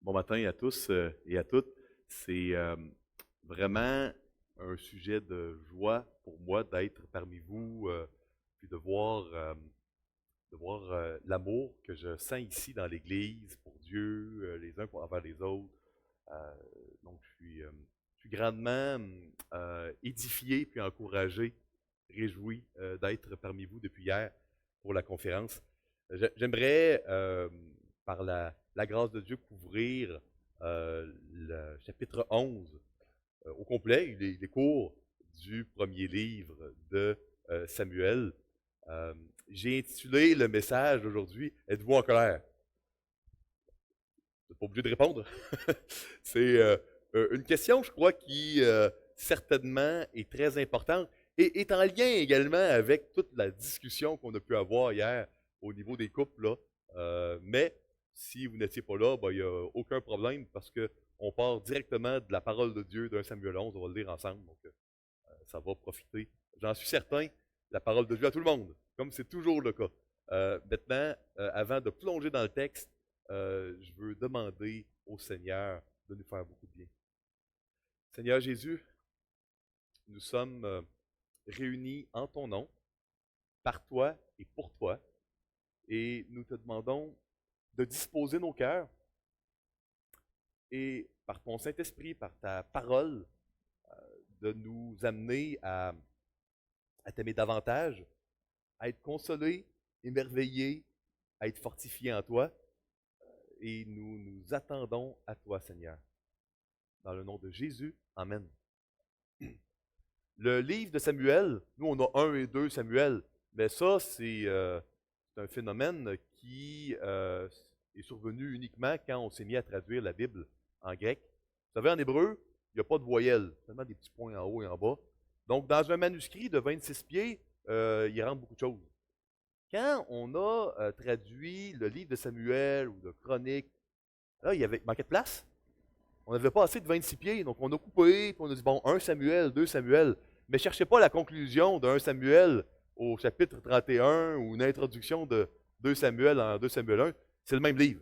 Bon matin à tous et à toutes. C'est vraiment un sujet de joie pour moi d'être parmi vous, puis de voir l'amour que je sens ici dans l'Église pour Dieu, les uns envers les autres. Euh, donc, je suis grandement édifié puis encouragé, réjoui d'être parmi vous depuis hier pour la conférence. J'aimerais, par la grâce de Dieu, couvrir le chapitre 11 au complet. Il est court du premier livre de Samuel. Euh, j'ai intitulé le message d'aujourd'hui Êtes-vous en colère? Vous n'êtes pas obligé de répondre. C'est une question, je crois, qui certainement est très importante et est en lien également avec toute la discussion qu'on a pu avoir hier au niveau des couples. Là. Mais si vous n'étiez pas là, ben, il n'y a aucun problème parce qu'on part directement de la parole de Dieu d'un Samuel 11. On va le lire ensemble, donc ça va profiter. J'en suis certain, la parole de Dieu à tout le monde, comme c'est toujours le cas. Maintenant, avant de plonger dans le texte, je veux demander au Seigneur de nous faire beaucoup de bien. Seigneur Jésus, nous sommes réunis en ton nom, par toi et pour toi, et nous te demandons de disposer nos cœurs et par ton Saint-Esprit, par ta parole, de nous amener à t'aimer davantage, à être consolés, émerveillés, à être fortifiés en toi, et nous nous attendons à toi, Seigneur. Dans le nom de Jésus, Amen. Le livre de Samuel, nous on a 1 et 2 Samuel, mais ça c'est un phénomène qui est survenu uniquement quand on s'est mis à traduire la Bible en grec. Vous savez, en hébreu, il n'y a pas de voyelles, seulement des petits points en haut et en bas. Donc dans un manuscrit de 26 pieds, il rentre beaucoup de choses. Quand on a traduit le livre de Samuel ou de Chronique, là, il manquait de place. On n'avait pas assez de 26 pieds, donc on a coupé, puis on a dit, bon, 1 Samuel, 2 Samuel. Mais cherchez pas la conclusion de 1 Samuel au chapitre 31 ou une introduction de 2 Samuel en 2 Samuel 1. C'est le même livre.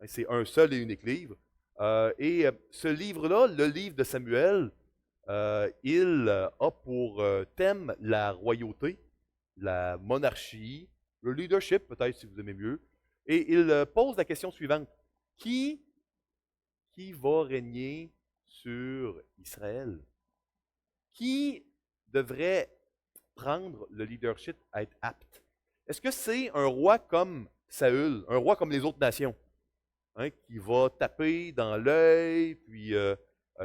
C'est un seul et unique livre. Ce livre-là, le livre de Samuel, il a pour thème la royauté, la monarchie, le leadership, peut-être si vous aimez mieux. Et il pose la question suivante. Qui va régner sur Israël? Qui devrait prendre le leadership à être apte? Est-ce que c'est un roi comme Saül, un roi comme les autres nations, hein, qui va taper dans l'œil, puis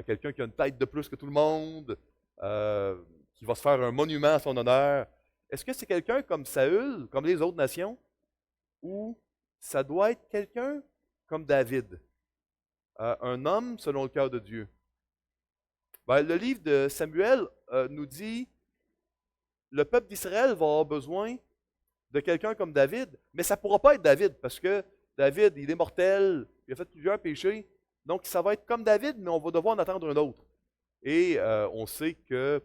quelqu'un qui a une tête de plus que tout le monde, qui va se faire un monument à son honneur? Est-ce que c'est quelqu'un comme Saül, comme les autres nations, ou ça doit être quelqu'un comme David? Un homme selon le cœur de Dieu. Ben, le livre de Samuel nous dit le peuple d'Israël va avoir besoin de quelqu'un comme David, mais ça ne pourra pas être David parce que David, il est mortel, il a fait plusieurs péchés. Donc, ça va être comme David, mais on va devoir en attendre un autre. Et on sait que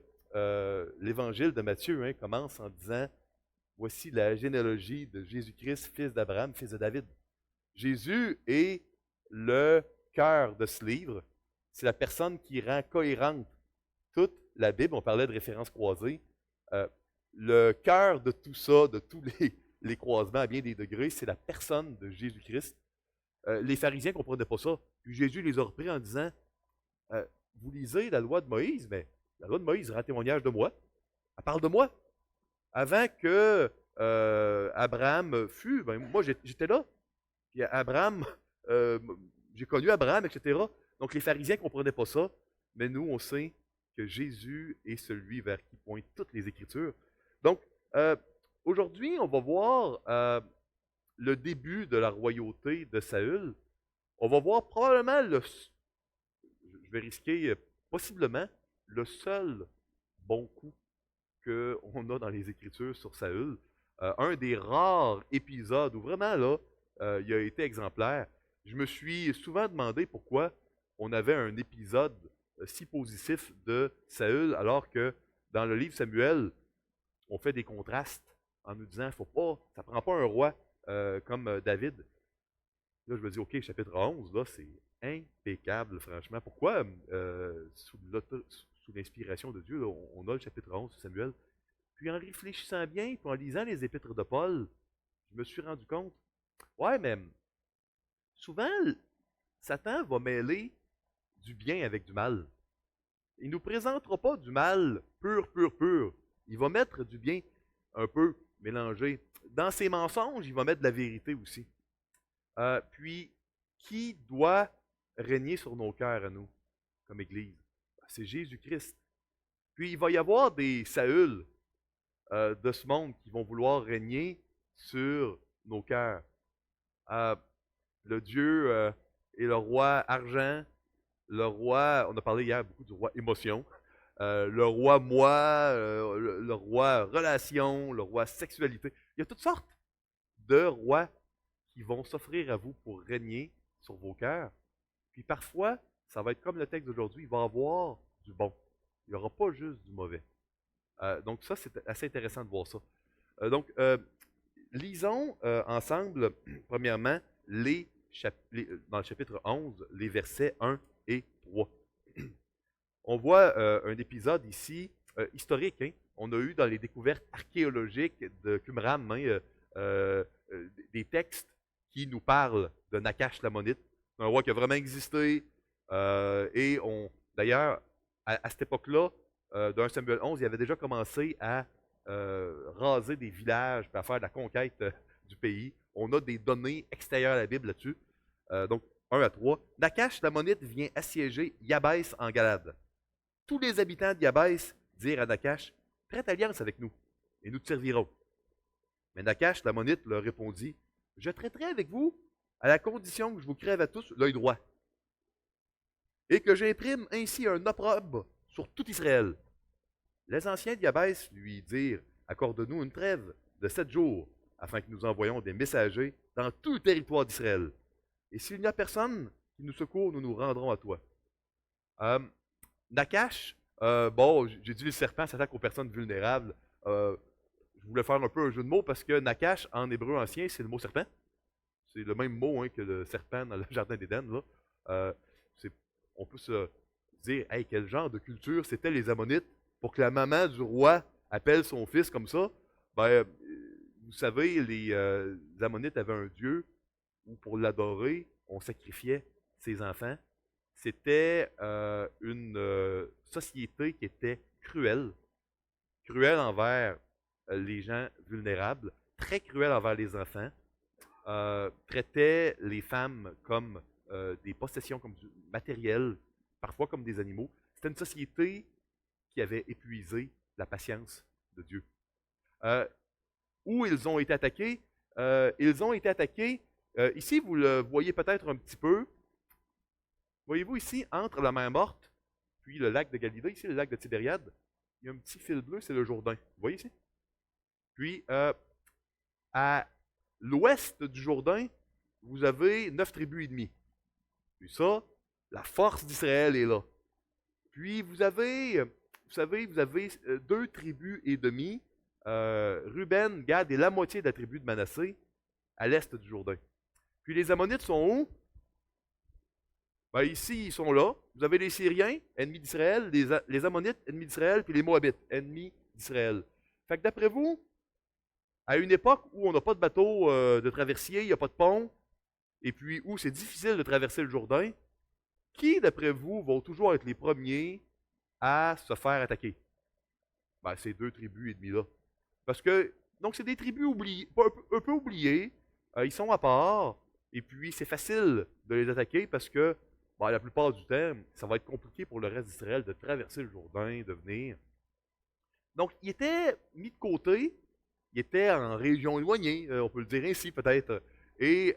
l'évangile de Matthieu commence en disant voici la généalogie de Jésus-Christ, fils d'Abraham, fils de David. Jésus est le cœur de ce livre. C'est la personne qui rend cohérente toute la Bible. On parlait de références croisées. Euh, le cœur de tout ça, de tous les croisements à bien des degrés, c'est la personne de Jésus-Christ. Les pharisiens ne comprenaient pas ça. Puis Jésus les a repris en disant vous lisez la loi de Moïse, mais la loi de Moïse rend témoignage de moi. Elle parle de moi. Avant que Abraham fût, ben, moi j'étais là. Puis Abraham, euh, j'ai connu Abraham, etc. Donc les pharisiens ne comprenaient pas ça, mais nous, on sait que Jésus est celui vers qui pointent toutes les Écritures. Donc, aujourd'hui, on va voir le début de la royauté de Saül. On va voir probablement, je vais risquer, possiblement, le seul bon coup qu'on a dans les Écritures sur Saül. Un des rares épisodes où vraiment, là, il a été exemplaire. Je me suis souvent demandé pourquoi on avait un épisode si positif de Saül, alors que dans le livre Samuel, on fait des contrastes en nous disant, faut pas, ça ne prend pas un roi comme David. Là, je me dis, OK, chapitre 11, là, c'est impeccable, franchement. Pourquoi, sous l'inspiration de Dieu, là, on a le chapitre 11 de Samuel. Puis en réfléchissant bien, puis en lisant les épîtres de Paul, je me suis rendu compte, ouais, mais souvent, Satan va mêler du bien avec du mal. Il ne nous présentera pas du mal pur, pur, pur. Il va mettre du bien un peu mélangé. Dans ses mensonges, il va mettre de la vérité aussi. Puis, qui doit régner sur nos cœurs à nous, comme Église? C'est Jésus-Christ. Puis, il va y avoir des Saül de ce monde qui vont vouloir régner sur nos cœurs. Le Dieu et le roi argent, le roi, on a parlé hier beaucoup du roi émotion, le roi moi, le roi relation, le roi sexualité. Il y a toutes sortes de rois qui vont s'offrir à vous pour régner sur vos cœurs. Puis parfois, ça va être comme le texte d'aujourd'hui, il va y avoir du bon. Il n'y aura pas juste du mauvais. Donc ça, c'est assez intéressant de voir ça. Lisons ensemble, premièrement, dans le chapitre 11, les versets 1 et 3. On voit un épisode ici historique. Hein? On a eu dans les découvertes archéologiques de Qumran des textes qui nous parlent de Nakash l'Ammonite, un roi qui a vraiment existé. D'ailleurs, à cette époque-là, dans 1 Samuel 11, il avait déjà commencé à raser des villages et à faire de la conquête du pays. On a des données extérieures à la Bible là-dessus. Donc, 1 à 3. Nakash l'Ammonite vient assiéger Yabès en Galade. Tous les habitants de Yabès dirent à Nakash, « Traite alliance avec nous, et nous te servirons. » Mais Nakash l'Ammonite leur répondit, « Je traiterai avec vous à la condition que je vous crève à tous l'œil droit, et que j'imprime ainsi un opprobre sur tout Israël. » Les anciens de Yabès lui dirent, « Accorde-nous une trêve de 7 jours, afin que nous envoyions des messagers dans tout le territoire d'Israël. Et s'il n'y a personne qui nous secourt, nous nous rendrons à toi. » Nakash, j'ai dit le serpent s'attaque aux personnes vulnérables. Je voulais faire un peu un jeu de mots parce que Nakash, en hébreu ancien, c'est le mot serpent. C'est le même mot que le serpent dans le jardin d'Éden. On peut se dire, hey, quel genre de culture c'était les Ammonites pour que la maman du roi appelle son fils comme ça. Vous savez, les Ammonites avaient un dieu où pour l'adorer, on sacrifiait ses enfants. C'était une société qui était cruelle envers les gens vulnérables, très cruelle envers les enfants, traitait les femmes comme des possessions, comme du matériel, parfois comme des animaux. C'était une société qui avait épuisé la patience de Dieu. Où ils ont été attaqués? Ils ont été attaqués, ici vous le voyez peut-être un petit peu, voyez-vous ici, entre la mer Morte puis le lac de Galilée, ici le lac de Tibériade, il y a un petit fil bleu, c'est le Jourdain. Vous voyez ici? Puis, à l'ouest du Jourdain, vous avez 9 tribus et demie. Puis ça, la force d'Israël est là. Puis vous avez 2 tribus et demie, Ruben, Gad et la moitié de la tribu de Manassé, à l'est du Jourdain. Puis les Ammonites sont où? Ben ici, ils sont là. Vous avez les Syriens, ennemis d'Israël, les Ammonites, ennemis d'Israël, puis les Moabites, ennemis d'Israël. Fait que d'après vous, à une époque où on n'a pas de bateau de traversier, il n'y a pas de pont, et puis où c'est difficile de traverser le Jourdain, qui, d'après vous, vont toujours être les premiers à se faire attaquer? Ben, ces 2 tribus et demie-là. Parce que, donc, c'est des tribus un peu oubliées, ils sont à part, et puis c'est facile de les attaquer parce que, la plupart du temps, ça va être compliqué pour le reste d'Israël de traverser le Jourdain, de venir. Donc, ils étaient mis de côté, ils étaient en région éloignée, on peut le dire ainsi peut-être. Et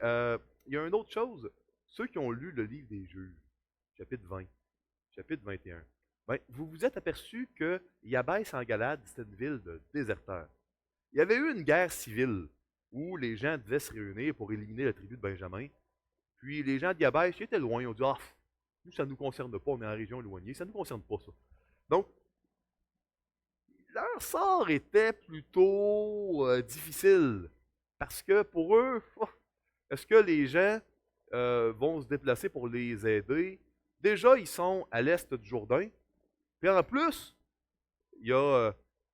il y a une autre chose, ceux qui ont lu le livre des Juges, chapitre 20, chapitre 21, vous vous êtes aperçus que Yabès en Galade, c'était une ville de déserteurs. Il y avait eu une guerre civile où les gens devaient se réunir pour éliminer la tribu de Benjamin. Puis les gens de Yabès, ils étaient loin, ils ont dit, nous, ça ne nous concerne pas, on est en région éloignée, ça ne nous concerne pas ça. Donc, leur sort était plutôt difficile. Parce que pour eux, est-ce que les gens vont se déplacer pour les aider. Déjà, ils sont à l'est du Jourdain. Puis en plus, il y a,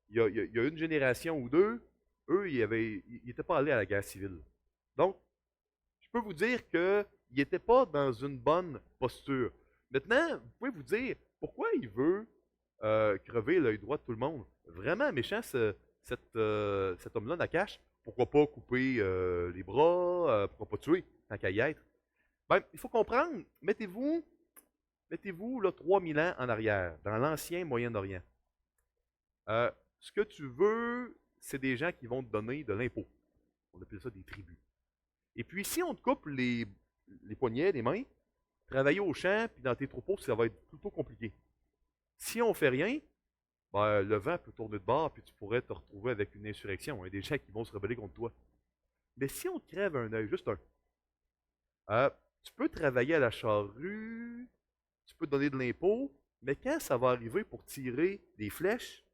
il y a une génération ou deux, eux, ils n'étaient pas allés à la guerre civile. Donc, je peux vous dire qu'ils n'étaient pas dans une bonne posture. Maintenant, vous pouvez vous dire, pourquoi il veut crever l'œil droit de tout le monde? Vraiment méchant, cet homme-là, Nakash. Pourquoi pas couper les bras? Pourquoi pas tuer, tant qu'à y être? Ben, il faut comprendre, mettez-vous là, 3000 ans en arrière, dans l'ancien Moyen-Orient. Ce que tu veux, c'est des gens qui vont te donner de l'impôt. On appelle ça des tribus. Et puis, si on te coupe les poignets, les mains, travailler au champ, puis dans tes troupeaux, ça va être plutôt compliqué. Si on ne fait rien, ben, le vent peut tourner de bord, puis tu pourrais te retrouver avec une insurrection, des gens qui vont se rebeller contre toi. Mais si on te crève un œil, juste un, tu peux travailler à la charrue, tu peux te donner de l'impôt, mais quand ça va arriver pour tirer des flèches,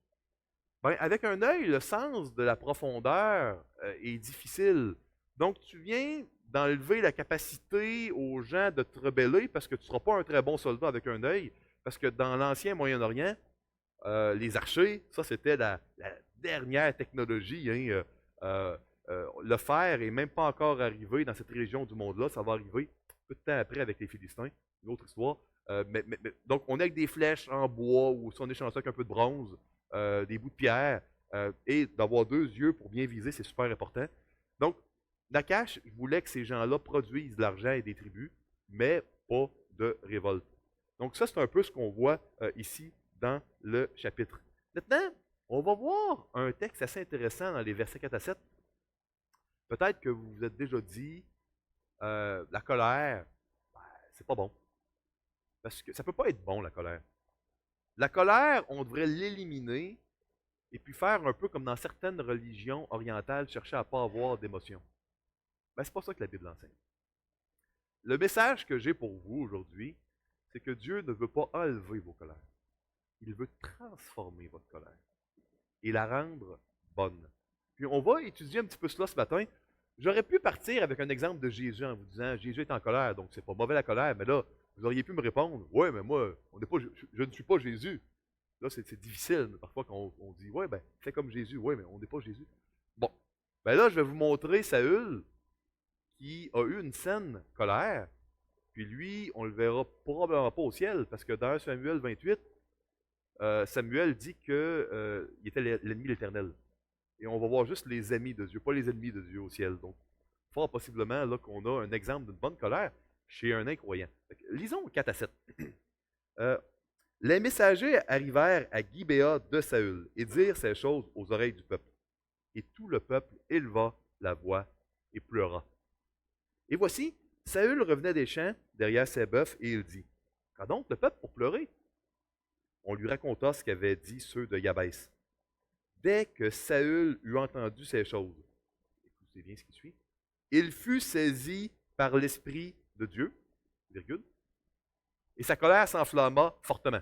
ben, avec un œil, le sens de la profondeur est difficile. Donc, tu viens d'enlever la capacité aux gens de te rebeller parce que tu ne seras pas un très bon soldat avec un œil. Parce que dans l'ancien Moyen-Orient, les archers, ça c'était la dernière technologie. Hein, le fer n'est même pas encore arrivé dans cette région du monde-là. Ça va arriver peu de temps après avec les Philistins, une autre histoire. Donc, on est avec des flèches en bois ou si on est chanceux avec un peu de bronze, des bouts de pierre, et d'avoir deux yeux pour bien viser, c'est super important. Donc, Nakash voulait que ces gens-là produisent de l'argent et des tribus, mais pas de révolte. Donc, ça, c'est un peu ce qu'on voit ici dans le chapitre. Maintenant, on va voir un texte assez intéressant dans les versets 4 à 7. Peut-être que vous vous êtes déjà dit, la colère, ben, c'est pas bon. Parce que ça ne peut pas être bon, la colère. La colère, on devrait l'éliminer et puis faire un peu comme dans certaines religions orientales, chercher à ne pas avoir d'émotion. Ben, c'est pas ça que la Bible enseigne. Le message que j'ai pour vous aujourd'hui, c'est que Dieu ne veut pas enlever vos colères. Il veut transformer votre colère et la rendre bonne. Puis on va étudier un petit peu cela ce matin. J'aurais pu partir avec un exemple de Jésus en vous disant Jésus est en colère, donc c'est pas mauvais la colère, mais là, vous auriez pu me répondre ouais, mais moi, on n'est pas, je ne suis pas Jésus. Là, c'est difficile parfois quand on dit ouais, ben, fais comme Jésus, ouais, mais on n'est pas Jésus. Bon, ben là, je vais vous montrer Saül qui a eu une saine colère, puis lui, on ne le verra probablement pas au ciel, parce que dans 1 Samuel 28, Samuel dit qu'il était l'ennemi de l'Éternel. Et on va voir juste les amis de Dieu, pas les ennemis de Dieu au ciel. Donc, fort possiblement là qu'on a un exemple d'une bonne colère chez un incroyant. Lisons 4 à 7. Les messagers arrivèrent à Gibéa de Saül et dirent ces choses aux oreilles du peuple. Et tout le peuple éleva la voix et pleura. Et voici, Saül revenait des champs derrière ses bœufs et il dit, qu'a donc le peuple pour pleurer? On lui raconta ce qu'avaient dit ceux de Yabès. Dès que Saül eut entendu ces choses, écoutez bien ce qui suit, il fut saisi par l'Esprit de Dieu, virgule, et sa colère s'enflamma fortement.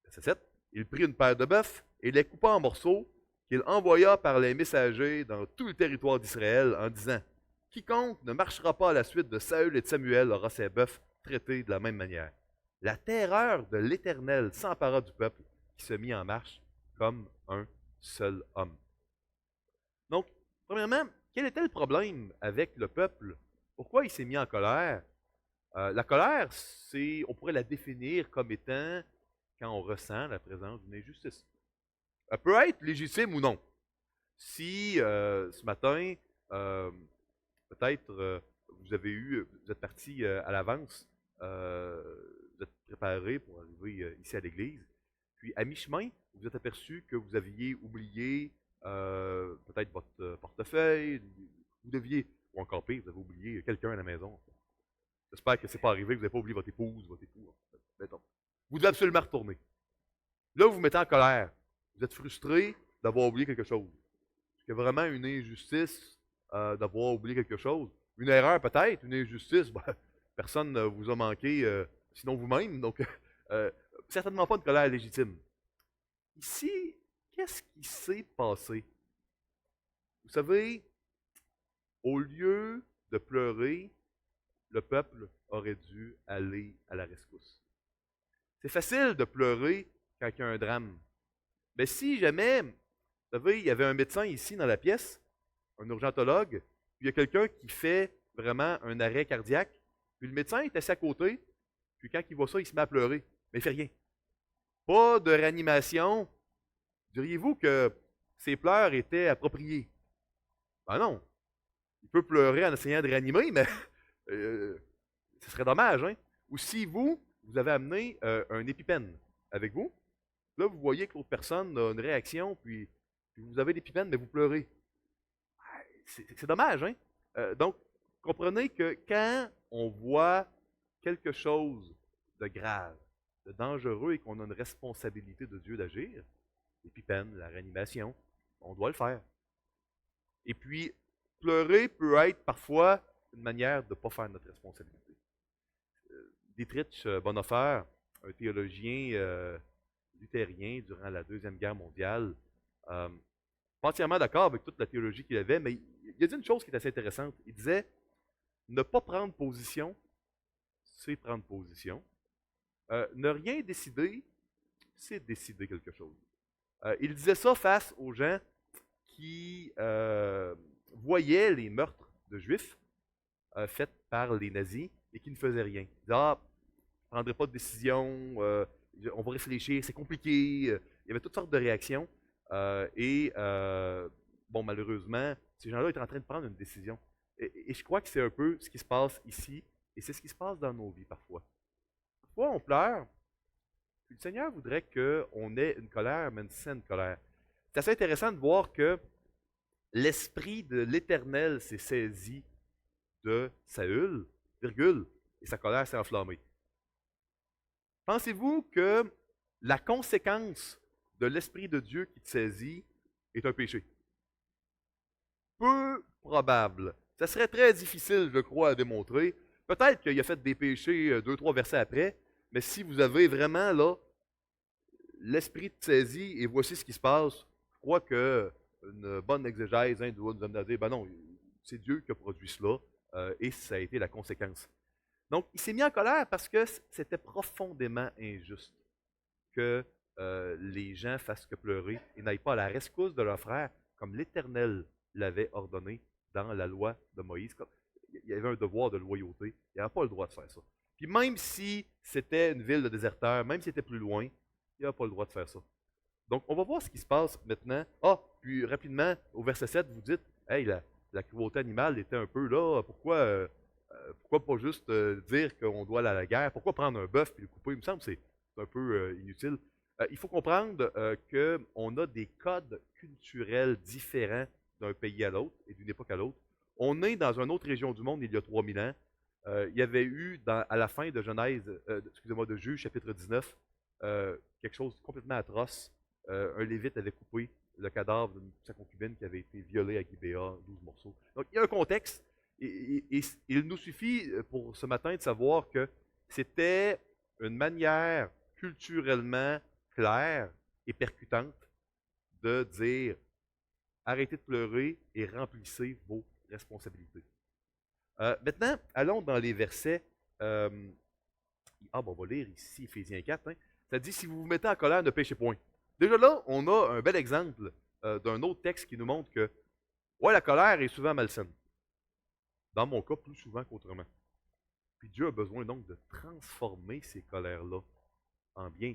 Verset 7. Il prit une paire de bœufs et les coupa en morceaux, qu'il envoya par les messagers dans tout le territoire d'Israël en disant, quiconque ne marchera pas à la suite de Saül et de Samuel aura ses bœufs traités de la même manière. La terreur de l'Éternel s'empara du peuple qui se mit en marche comme un seul homme. Donc, premièrement, quel était le problème avec le peuple? Pourquoi il s'est mis en colère? La colère, on pourrait la définir comme étant quand on ressent la présence d'une injustice. Elle peut être légitime ou non. Si ce matin, peut-être vous êtes parti à l'avance, vous êtes préparé pour arriver ici à l'église, puis à mi-chemin, vous vous êtes aperçu que vous aviez oublié peut-être votre portefeuille, vous deviez, ou encore pire, vous avez oublié quelqu'un à la maison. J'espère que ce n'est pas arrivé, que vous n'avez pas oublié votre épouse, votre époux. Mettons. Vous devez absolument retourner. Là, vous vous mettez en colère. Vous êtes frustré d'avoir oublié quelque chose. Est-ce qu'il y a vraiment une injustice d'avoir oublié quelque chose? Une erreur peut-être, une injustice, ben, personne ne vous a manqué, sinon vous-même. Donc, certainement pas une colère légitime. Ici, qu'est-ce qui s'est passé? Vous savez, au lieu de pleurer, le peuple aurait dû aller à la rescousse. C'est facile de pleurer quand il y a un drame. Mais si jamais, vous savez, il y avait un médecin ici dans la pièce, un urgentologue, puis il y a quelqu'un qui fait vraiment un arrêt cardiaque, puis le médecin est assis à côté, puis quand il voit ça, il se met à pleurer, mais il ne fait rien. Pas de réanimation. Diriez-vous que ses pleurs étaient appropriés? Ben non. Il peut pleurer en essayant de réanimer, mais ce serait dommage, hein? Ou si vous avez amené un épipène avec vous, là, vous voyez que l'autre personne a une réaction, puis vous avez l'épipène, mais vous pleurez. C'est dommage, hein? Donc, comprenez que quand on voit quelque chose de grave, de dangereux et qu'on a une responsabilité de Dieu d'agir, l'épipène, la réanimation, on doit le faire. Et puis, pleurer peut être parfois une manière de ne pas faire notre responsabilité. Dietrich Bonhoeffer, un théologien luthérien durant la Deuxième Guerre mondiale, pas entièrement d'accord avec toute la théologie qu'il avait, mais il a dit une chose qui est assez intéressante. Il disait, ne pas prendre position, c'est prendre position. Ne rien décider, c'est décider quelque chose. Il disait ça face aux gens qui voyaient les meurtres de Juifs faits par les nazis et qui ne faisaient rien. Ils disaient, ah, je ne prendrai pas de décision, on va réfléchir, c'est compliqué. Il y avait toutes sortes de réactions. Bon, malheureusement, ces gens-là étaient en train de prendre une décision. Et je crois que c'est un peu ce qui se passe ici, et c'est ce qui se passe dans nos vies parfois. Parfois, on pleure, puis le Seigneur voudrait qu'on ait une colère, mais une saine colère. C'est assez intéressant de voir que l'Esprit de l'Éternel s'est saisi de Saül, virgule, et sa colère s'est enflammée. Pensez-vous que la conséquence de l'Esprit de Dieu qui te saisit est un péché? Peu probable. Ça serait très difficile, je crois, à démontrer. Peut-être qu'il a fait des péchés 2-3 versets après, mais si vous avez vraiment là l'Esprit te saisit et voici ce qui se passe, je crois qu'une bonne exégèse doit nous amener à dire, ben non, c'est Dieu qui a produit cela et ça a été la conséquence. Donc, il s'est mis en colère parce que c'était profondément injuste que les gens fassent que pleurer et n'aillent pas à la rescousse de leur frère comme l'Éternel l'avait ordonné dans la loi de Moïse. Il y avait un devoir de loyauté. Il n'avait pas le droit de faire ça. Puis même si c'était une ville de déserteurs, même si c'était plus loin, il n'avait pas le droit de faire ça. Donc, on va voir ce qui se passe maintenant. Ah, puis rapidement, au verset 7, vous dites, hey, la cruauté animale était un peu là. Pourquoi pas juste dire qu'on doit aller à la guerre? Pourquoi prendre un bœuf et le couper? Il me semble que c'est un peu inutile. Il faut comprendre qu'on a des codes culturels différents d'un pays à l'autre et d'une époque à l'autre. On est dans une autre région du monde il y a 3000 ans. Il y avait eu, à la fin de de Juge, chapitre 19, quelque chose de complètement atroce. Un Lévite avait coupé le cadavre de sa concubine qui avait été violée à Gibéa, 12 morceaux. Donc, il y a un contexte. Et il nous suffit pour ce matin de savoir que c'était une manière culturellement claire et percutante de dire arrêtez de pleurer et remplissez vos responsabilités. Maintenant, allons dans les versets. On va lire ici Éphésiens 4. Hein. Ça dit si vous vous mettez en colère, ne péchez point. Déjà là, on a un bel exemple d'un autre texte qui nous montre que ouais, la colère est souvent malsaine. Dans mon cas, plus souvent qu'autrement. Puis Dieu a besoin donc de transformer ces colères-là en bien.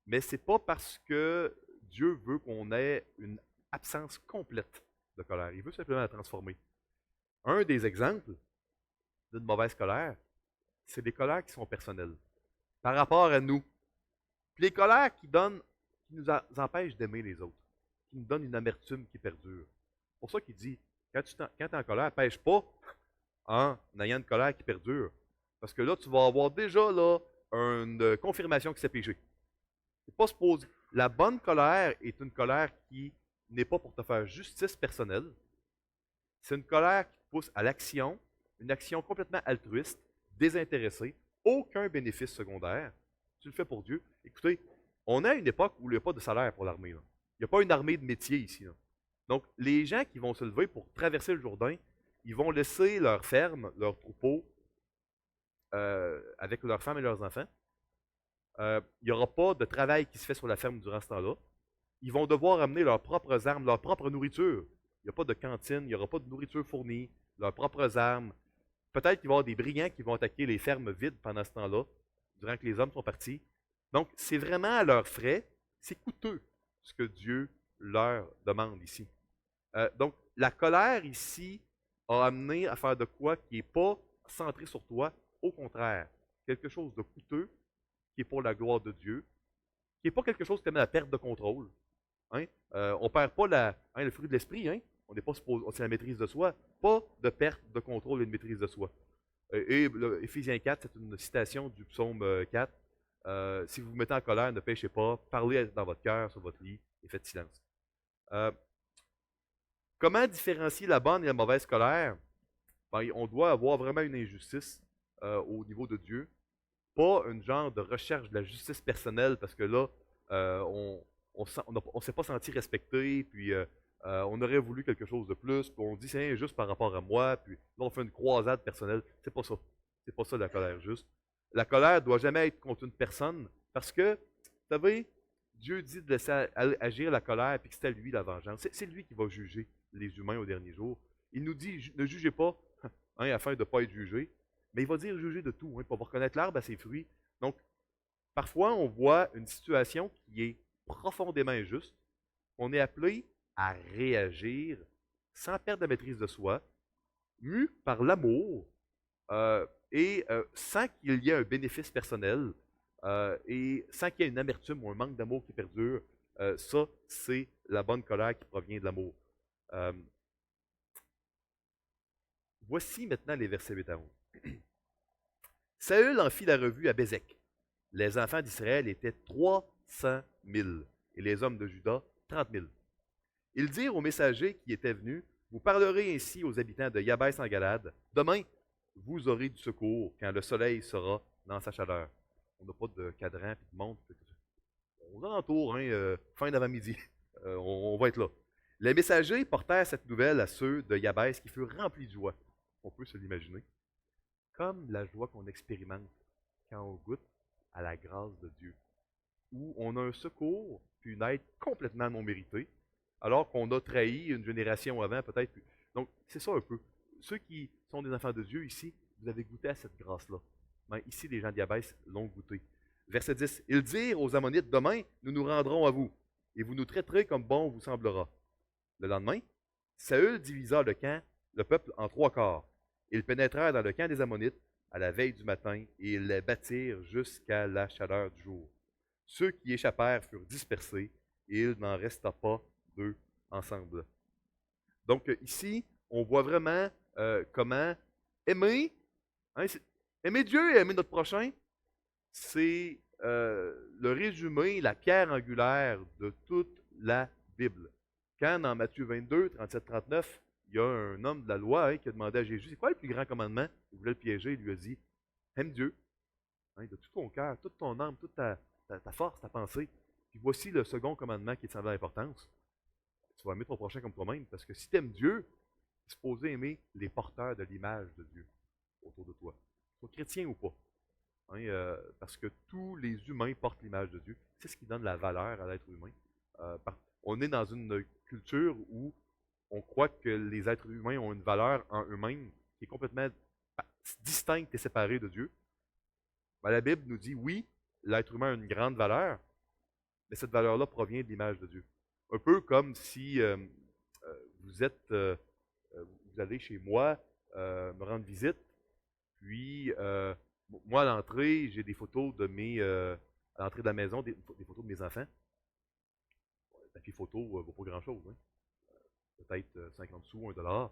Mais ce n'est pas parce que Dieu veut qu'on ait une absence complète de colère. Il veut simplement la transformer. Un des exemples d'une mauvaise colère, c'est des colères qui sont personnelles, par rapport à nous. Puis les colères qui nous empêchent d'aimer les autres, qui nous donnent une amertume qui perdure. C'est pour ça qu'il dit, quand tu es en colère, pêche pas en ayant une colère qui perdure. Parce que là, tu vas avoir déjà là, une confirmation que c'est péché. C'est pas supposé. La bonne colère est une colère qui n'est pas pour te faire justice personnelle. C'est une colère qui te pousse à l'action, une action complètement altruiste, désintéressée, aucun bénéfice secondaire. Tu le fais pour Dieu. Écoutez, on a une époque où il n'y a pas de salaire pour l'armée. Il n'y a pas une armée de métier ici. Là. Donc, les gens qui vont se lever pour traverser le Jourdain, ils vont laisser leur ferme, leur troupeau, avec leurs femmes et leurs enfants. Il n'y aura pas de travail qui se fait sur la ferme durant ce temps-là. Ils vont devoir amener leurs propres armes, leur propre nourriture. Il n'y a pas de cantine, il n'y aura pas de nourriture fournie, leurs propres armes. Peut-être qu'il va y avoir des brigands qui vont attaquer les fermes vides pendant ce temps-là, durant que les hommes sont partis. Donc, c'est vraiment à leurs frais. C'est coûteux ce que Dieu leur demande ici. Donc, la colère ici a amené à faire de quoi qui n'est pas centré sur toi. Au contraire, quelque chose de coûteux qui est pour la gloire de Dieu, qui n'est pas quelque chose qui amène à la perte de contrôle. Hein? On ne perd pas le fruit de l'esprit. Hein? On n'est pas supposé, c'est la maîtrise de soi. Pas de perte de contrôle et de maîtrise de soi. Éphésiens 4, c'est une citation du psaume 4. Si vous vous mettez en colère, ne péchez pas. Parlez dans votre cœur, sur votre lit, et faites silence. Comment différencier la bonne et la mauvaise colère? Ben, on doit avoir vraiment une injustice au niveau de Dieu. Pas une genre de recherche de la justice personnelle, parce que là, on ne s'est pas senti respecté, puis on aurait voulu quelque chose de plus, puis on dit c'est injuste par rapport à moi, puis là on fait une croisade personnelle. C'est pas ça. C'est pas ça la colère juste. La colère ne doit jamais être contre une personne, parce que, vous savez, Dieu dit de laisser agir la colère, puis que c'est à lui la vengeance. C'est lui qui va juger les humains au dernier jour. Il nous dit, ne jugez pas, hein, afin de ne pas être jugé, mais il va dire juger de tout, hein, pour reconnaître l'arbre à ses fruits. Donc, parfois, on voit une situation qui est profondément injuste. On est appelé à réagir sans perdre la maîtrise de soi, mu par l'amour et sans qu'il y ait un bénéfice personnel et sans qu'il y ait une amertume ou un manque d'amour qui perdure. Ça, c'est la bonne colère qui provient de l'amour. Voici maintenant les versets 8 à 11. Saül en fit la revue à Bézek. Les enfants d'Israël étaient 300 000 et les hommes de Juda 30 000. Ils dirent aux messagers qui étaient venus, vous parlerez ainsi aux habitants de Yabès en Galade. Demain, vous aurez du secours quand le soleil sera dans sa chaleur. On n'a pas de cadran et de montre. Aux alentours, hein, fin d'avant-midi, on va être là. Les messagers portèrent cette nouvelle à ceux de Yabès qui furent remplis de joie. On peut se l'imaginer. Comme la joie qu'on expérimente quand on goûte à la grâce de Dieu, où on a un secours puis une aide complètement non méritée, alors qu'on a trahi une génération avant, peut-être. Donc, c'est ça un peu. Ceux qui sont des enfants de Dieu ici, vous avez goûté à cette grâce-là. Mais ici, les gens d'Yabès l'ont goûté. Verset 10. Ils dirent aux Ammonites, demain, nous nous rendrons à vous, et vous nous traiterez comme bon vous semblera. Le lendemain, Saül divisa le peuple en 3 quarts. Ils pénétrèrent dans le camp des Ammonites à la veille du matin, et ils les battirent jusqu'à la chaleur du jour. Ceux qui échappèrent furent dispersés, et il n'en resta pas d'eux ensemble. Donc ici, on voit vraiment comment aimer, hein, aimer Dieu et aimer notre prochain, c'est le résumé, la pierre angulaire de toute la Bible. Quand dans Matthieu 22, 37-39, il y a un homme de la loi hein, qui a demandé à Jésus, c'est quoi le plus grand commandement? Il voulait le piéger, il lui a dit, aime Dieu hein, de tout ton cœur, toute ton âme, toute ta force, ta pensée. Puis voici le second commandement qui est de semblable importance. Tu vas aimer ton prochain comme toi-même, parce que si tu aimes Dieu, tu es supposé aimer les porteurs de l'image de Dieu autour de toi. Sois chrétien ou pas. Hein, parce que tous les humains portent l'image de Dieu. C'est ce qui donne la valeur à l'être humain. On est dans une culture où on croit que les êtres humains ont une valeur en eux-mêmes qui est complètement distincte et séparée de Dieu. Ben, la Bible nous dit, oui, l'être humain a une grande valeur, mais cette valeur-là provient de l'image de Dieu. Un peu comme si vous allez chez moi me rendre visite, puis moi à l'entrée, j'ai des photos de à l'entrée de la maison, des photos de mes enfants. Le papier photo ne vaut pas grand-chose, hein? Peut-être 50 sous, $1.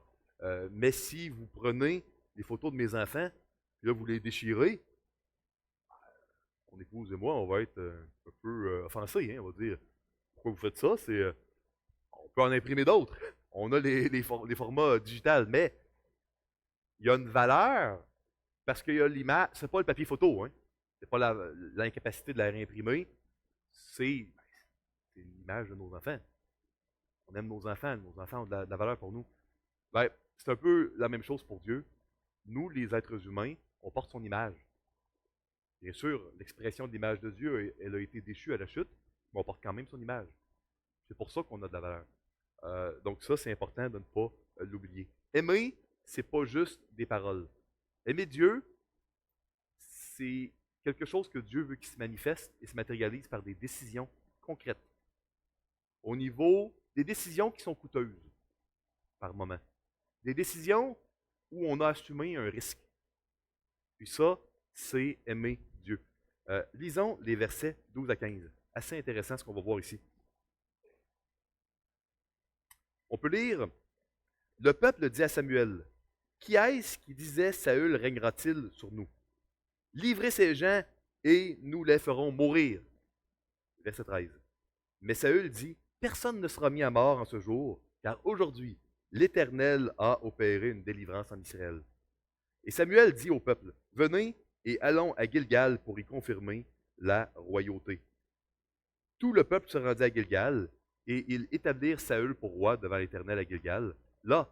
Mais si vous prenez les photos de mes enfants, puis là vous les déchirez, mon épouse et moi, on va être un peu offensés, hein? On va dire, pourquoi vous faites ça? On peut en imprimer d'autres. On a les formats digitales, mais il y a une valeur parce qu'il y a l'image. C'est pas le papier photo, hein? C'est pas l'incapacité de la réimprimer. C'est l'image de nos enfants. On aime nos enfants ont de la valeur pour nous. Ben, C'est un peu la même chose pour Dieu. Nous, les êtres humains, on porte son image. Bien sûr, l'expression de l'image de Dieu, elle a été déchue à la chute, mais on porte quand même son image. C'est pour ça qu'on a de la valeur. Donc ça, c'est important de ne pas l'oublier. Aimer, c'est pas juste des paroles. Aimer Dieu, c'est quelque chose que Dieu veut qui se manifeste et se matérialise par des décisions concrètes. Au niveau des décisions qui sont coûteuses par moment. Des décisions où on a assumé un risque. Puis ça, c'est aimer Dieu. Lisons les versets 12 à 15. Assez intéressant ce qu'on va voir ici. On peut lire, « Le peuple dit à Samuel, « Qui est-ce qui disait, Saül régnera-t-il sur nous? Livrez ces gens et nous les ferons mourir. » Verset 13. Mais Saül dit, « Personne ne sera mis à mort en ce jour, car aujourd'hui, l'Éternel a opéré une délivrance en Israël. » Et Samuel dit au peuple, « Venez et allons à Gilgal pour y confirmer la royauté. » Tout le peuple se rendit à Gilgal, et ils établirent Saül pour roi devant l'Éternel à Gilgal. Là,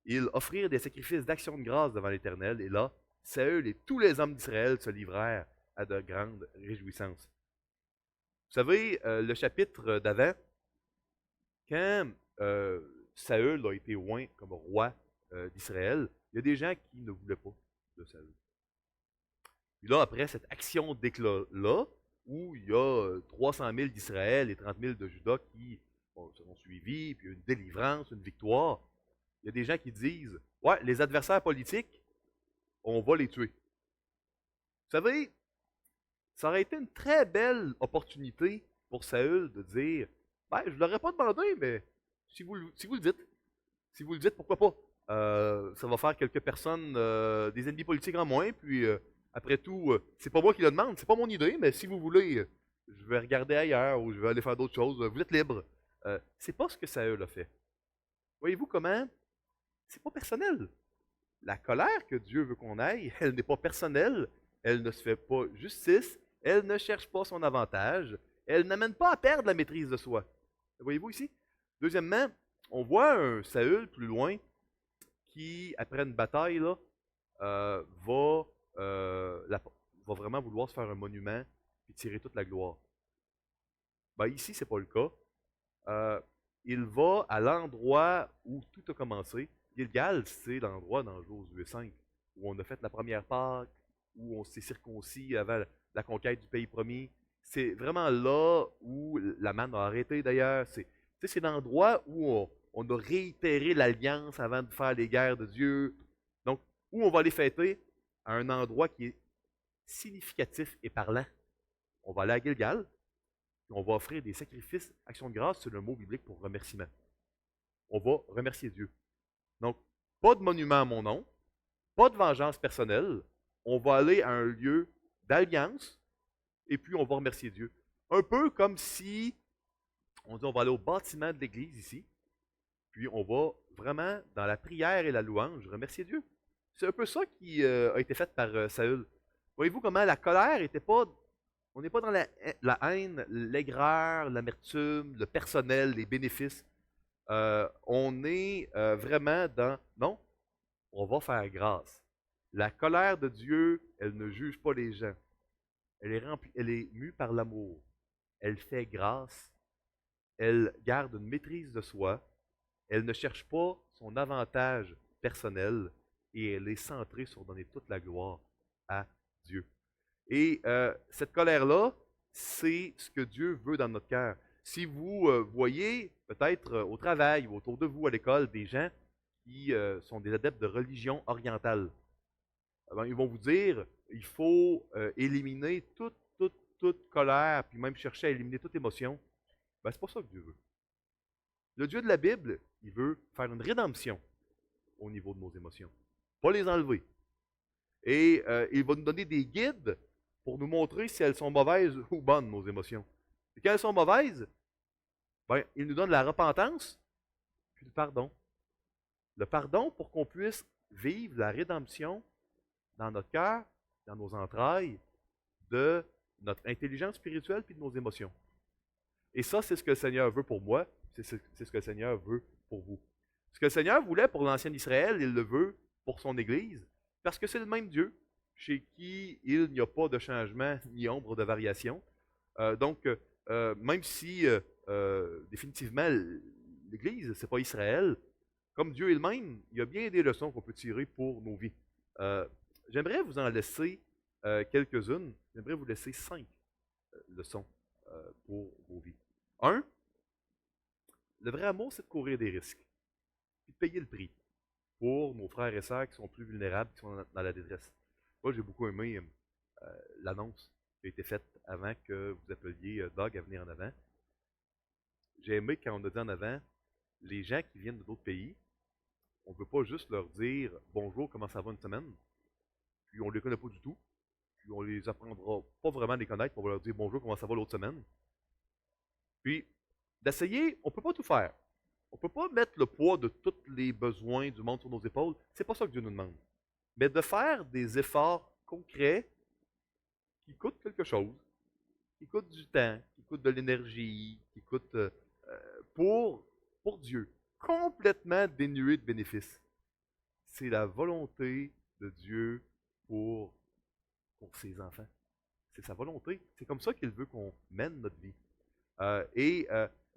ils offrirent des sacrifices d'action de grâce devant l'Éternel, et là, Saül et tous les hommes d'Israël se livrèrent à de grandes réjouissances. Vous savez, le chapitre d'avant, quand Saül a été oint comme roi d'Israël, il y a des gens qui ne voulaient pas de Saül. Puis là, après cette action d'éclat-là, où il y a 300 000 d'Israël et 30 000 de Juda qui sont suivis, puis une délivrance, une victoire, il y a des gens qui disent, « Ouais, les adversaires politiques, on va les tuer. » Vous savez, ça aurait été une très belle opportunité pour Saül de dire, « Ben, je ne l'aurais pas demandé, mais si vous le dites, pourquoi pas? Ça va faire quelques personnes, des ennemis politiques en moins, puis après tout, c'est pas moi qui le demande, c'est pas mon idée, mais si vous voulez, je vais regarder ailleurs ou je vais aller faire d'autres choses, vous êtes libre. » C'est pas ce que Saül a fait. Voyez-vous comment? C'est pas personnel. La colère que Dieu veut qu'on aille, elle n'est pas personnelle, elle ne se fait pas justice, elle ne cherche pas son avantage, elle n'amène pas à perdre la maîtrise de soi. Voyez-vous ici? Deuxièmement, on voit un Saül plus loin qui, après une bataille, là, va vraiment vouloir se faire un monument et tirer toute la gloire. Ben, ici, ce n'est pas le cas. Il va à l'endroit où tout a commencé. Gilgal, c'est l'endroit dans Josué 5 où on a fait la première Pâque, où on s'est circoncis avant la conquête du pays promis. C'est vraiment là où la manne a arrêté d'ailleurs. C'est l'endroit où on a réitéré l'alliance avant de faire les guerres de Dieu. Donc, où on va aller fêter à un endroit qui est significatif et parlant. On va aller à Gilgal, puis on va offrir des sacrifices, actions de grâce, c'est le mot biblique pour remerciement. On va remercier Dieu. Donc, pas de monument à mon nom, pas de vengeance personnelle. On va aller à un lieu d'alliance et puis on va remercier Dieu. Un peu comme si on dit on va aller au bâtiment de l'église ici, puis on va vraiment, dans la prière et la louange, remercier Dieu. C'est un peu ça qui a été fait par Saül. Voyez-vous comment la colère n'était pas. On n'est pas dans la haine, l'aigreur, l'amertume, le personnel, les bénéfices. On est vraiment dans. Non, on va faire grâce. La colère de Dieu, elle ne juge pas les gens. Elle est mue par l'amour. Elle fait grâce. Elle garde une maîtrise de soi. Elle ne cherche pas son avantage personnel et elle est centrée sur donner toute la gloire à Dieu. Et cette colère-là, c'est ce que Dieu veut dans notre cœur. Si vous voyez peut-être au travail ou autour de vous à l'école des gens qui sont des adeptes de religion orientale, ben, ils vont vous dire il faut éliminer toute colère, puis même chercher à éliminer toute émotion. Ben, c'est pas ça que Dieu veut. Le Dieu de la Bible, il veut faire une rédemption au niveau de nos émotions, pas les enlever. Et il va nous donner des guides pour nous montrer si elles sont mauvaises ou bonnes, nos émotions. Et quand elles sont mauvaises, ben, il nous donne la repentance, puis le pardon. Le pardon pour qu'on puisse vivre la rédemption dans notre cœur, dans nos entrailles, de notre intelligence spirituelle puis de nos émotions. Et ça, c'est ce que le Seigneur veut pour moi, c'est ce que le Seigneur veut pour vous. Ce que le Seigneur voulait pour l'ancien Israël, il le veut pour son Église, parce que c'est le même Dieu, chez qui il n'y a pas de changement ni ombre de variation. Donc, même si définitivement l'Église, ce n'est pas Israël, comme Dieu est le même, il y a bien des leçons qu'on peut tirer pour nos vies. Euh, J'aimerais vous en laisser quelques-unes. J'aimerais vous laisser 5 leçons pour vos vies. Un, le vrai amour, c'est de courir des risques, puis de payer le prix pour nos frères et sœurs qui sont plus vulnérables, qui sont dans la détresse. Moi, j'ai beaucoup aimé l'annonce qui a été faite avant que vous appeliez Doug à venir en avant. J'ai aimé quand on a dit en avant, les gens qui viennent d'autres pays, on ne veut pas juste leur dire bonjour, comment ça va une semaine, puis on ne les connaît pas du tout, puis on ne les apprendra pas vraiment à les connaître, puis on va leur dire bonjour, comment ça va l'autre semaine. Puis, d'essayer, on ne peut pas tout faire. On ne peut pas mettre le poids de tous les besoins du monde sur nos épaules. C'est pas ça que Dieu nous demande. Mais de faire des efforts concrets qui coûtent quelque chose, qui coûtent du temps, qui coûtent de l'énergie, qui coûtent pour, pour Dieu, complètement dénués de bénéfices. C'est la volonté de Dieu pour ses enfants. C'est sa volonté. C'est comme ça qu'il veut qu'on mène notre vie.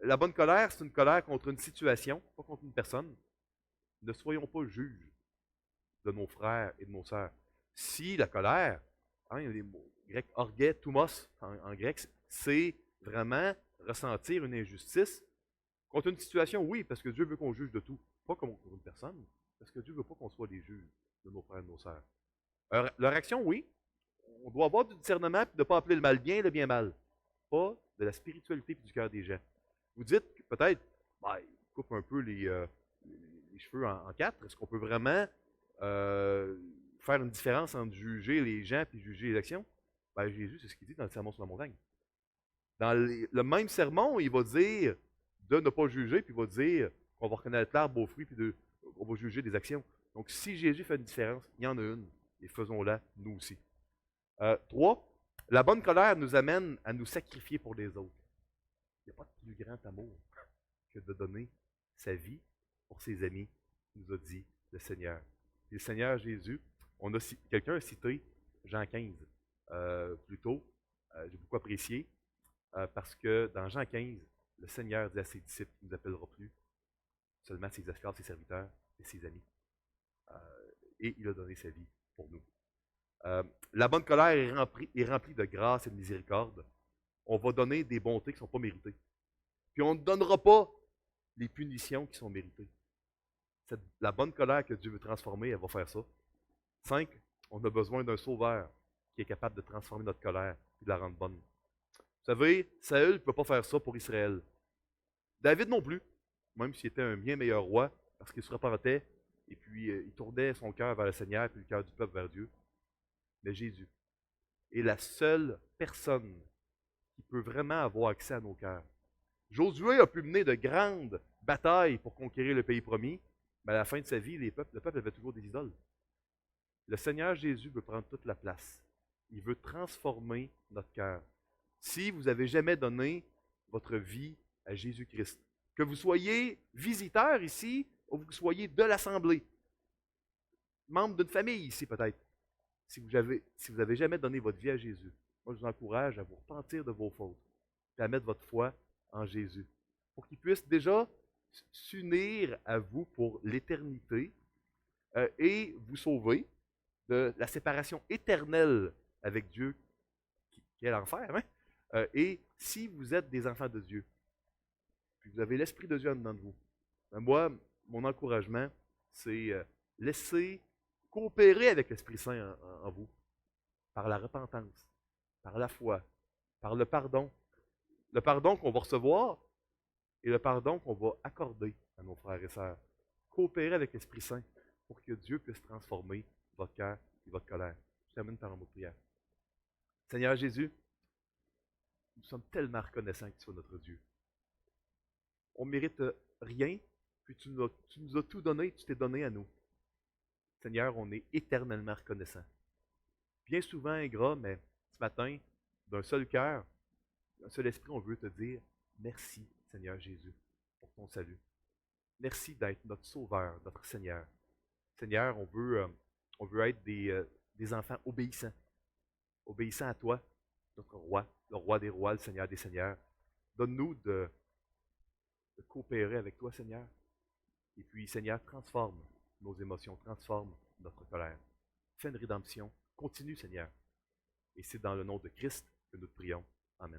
La bonne colère, c'est une colère contre une situation, pas contre une personne. Ne soyons pas juges de nos frères et de nos sœurs. Si la colère, il y a des mots grecs, orguet, thumos, en grec, c'est vraiment ressentir une injustice contre une situation, oui, parce que Dieu veut qu'on juge de tout, pas contre une personne, parce que Dieu ne veut pas qu'on soit les juges de nos frères et de nos sœurs. Leur action, oui, on doit avoir du discernement et de ne pas appeler le mal bien et le bien mal. Pas de la spiritualité et du cœur des gens. Vous dites que peut-être, il coupe un peu les cheveux en quatre. Est-ce qu'on peut vraiment faire une différence entre juger les gens et juger les actions? Jésus, c'est ce qu'il dit dans le sermon sur la montagne. Dans le même sermon, il va dire de ne pas juger, puis il va dire qu'on va reconnaître l'arbre aux fruits, puis on va juger des actions. Donc, si Jésus fait une différence, il y en a une, et faisons-la nous aussi. 3, la bonne colère nous amène à nous sacrifier pour les autres. Il n'y a pas de plus grand amour que de donner sa vie pour ses amis, nous a dit le Seigneur. Et le Seigneur Jésus, quelqu'un a cité Jean 15 plus tôt, j'ai beaucoup apprécié, parce que dans Jean 15, le Seigneur dit à ses disciples qu'il ne nous appellera plus seulement ses esclaves, ses serviteurs et ses amis. Et il a donné sa vie pour nous. La bonne colère est remplie de grâce et de miséricorde. On va donner des bontés qui ne sont pas méritées. Puis on ne donnera pas les punitions qui sont méritées. La bonne colère que Dieu veut transformer, elle va faire ça. 5, on a besoin d'un sauveur qui est capable de transformer notre colère et de la rendre bonne. Vous savez, Saül ne peut pas faire ça pour Israël. David non plus, même s'il était un bien meilleur roi, parce qu'il se repentait et puis il tournait son cœur vers le Seigneur puis le cœur du peuple vers Dieu. Mais Jésus est la seule personne qui peut vraiment avoir accès à nos cœurs. Josué a pu mener de grandes batailles pour conquérir le pays promis, mais à la fin de sa vie, le peuple avait toujours des idoles. Le Seigneur Jésus veut prendre toute la place. Il veut transformer notre cœur. Si vous n'avez jamais donné votre vie à Jésus-Christ, que vous soyez visiteur ici ou que vous soyez de l'Assemblée, membre d'une famille ici peut-être, si vous n'avez jamais donné votre vie à Jésus, moi je vous encourage à vous repentir de vos fautes et à mettre votre foi en Jésus pour qu'il puisse déjà s'unir à vous pour l'éternité et vous sauver de la séparation éternelle avec Dieu qui est l'enfer. Et si vous êtes des enfants de Dieu, puis vous avez l'Esprit de Dieu en dedans de vous, moi, mon encouragement, c'est laisser coopérer avec l'Esprit Saint en vous, par la repentance, par la foi, par le pardon qu'on va recevoir et le pardon qu'on va accorder à nos frères et sœurs. Coopérer avec l'Esprit Saint pour que Dieu puisse transformer votre cœur et votre colère. Je termine par un mot de prière. Seigneur Jésus, nous sommes tellement reconnaissants que tu sois notre Dieu. On ne mérite rien, puis tu nous as tout donné, tu t'es donné à nous. Seigneur, on est éternellement reconnaissants. Bien souvent ingrat, mais ce matin, d'un seul cœur, d'un seul esprit, on veut te dire merci, Seigneur Jésus, pour ton salut. Merci d'être notre Sauveur, notre Seigneur. Seigneur, on veut être des enfants obéissants, obéissants à toi, notre roi, le roi des rois, le Seigneur des seigneurs. Donne-nous de coopérer avec toi, Seigneur. Et puis, Seigneur, transforme nos émotions, transforme notre colère. Fais une rédemption. Continue, Seigneur. Et c'est dans le nom de Christ que nous te prions.